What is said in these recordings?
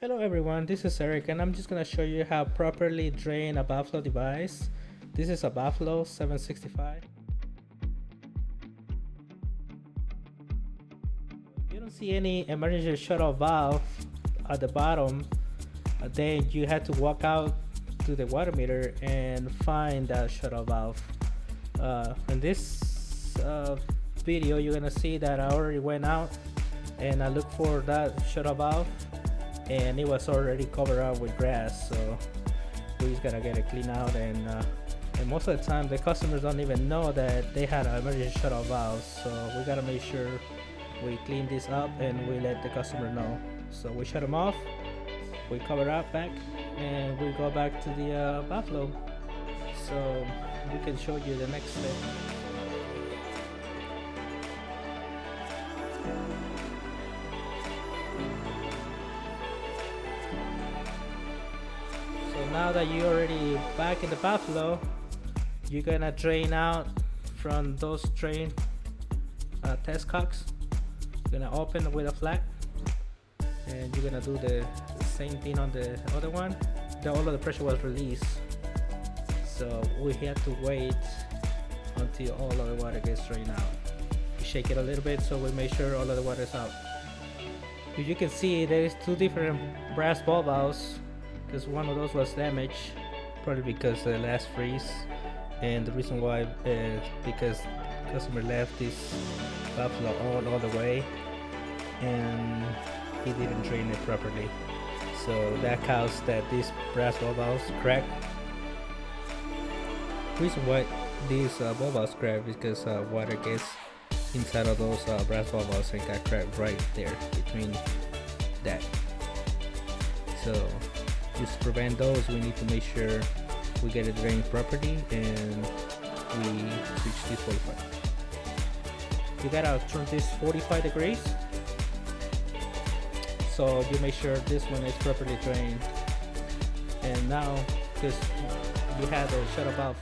Hello everyone, this is Eric and I'm just going to show you how properly drain a backflow device. This is a Backflow 765. If you don't see any emergency shutoff valve at the bottom, then you have to walk out to the water meter and find that shutoff valve. In this video you're going to see that I already went out and I looked for that shutoff valve, and it was already covered up with grass, so we just gotta get it cleaned out. And most of the time the customers don't even know that they had an emergency shutoff valve, so we gotta make sure we clean this up and we let the customer know. So we shut them off, we cover up back, and we go back to the backflow so we can show you the next step. Now that you're already back in the backflow, you're gonna drain out from those drain test cocks. You're gonna open with a flat, and you're gonna do the same thing on the other one. All of the pressure was released, so we have to wait until all of the water gets drained out. You shake it a little bit so we make sure all of the water is out. If you can see, there is two different brass ball valves, because one of those was damaged, probably because the last freeze, and the reason why is because customer left this backflow all the way and he didn't drain it properly, so that caused that these brass ball valves crack. The reason why these ball valves crack is because water gets inside of those brass ball valves and got cracked right there between that. So just to prevent those, we need to make sure we get it drained properly and we switch this 45. You gotta turn this 45 degrees, so you make sure this one is properly drained. And now, because you have the shutoff valve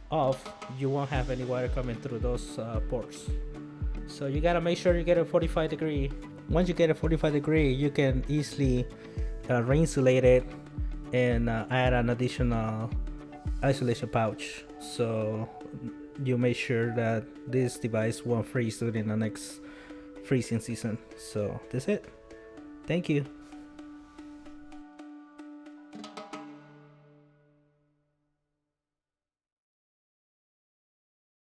off, you won't have any water coming through those ports. So you gotta make sure you get a 45 degree. Once you get a 45 degree, you can easily re-insulate it and add an additional isolation pouch, so you make sure that this device won't freeze during the next freezing season. So that's it. Thank you.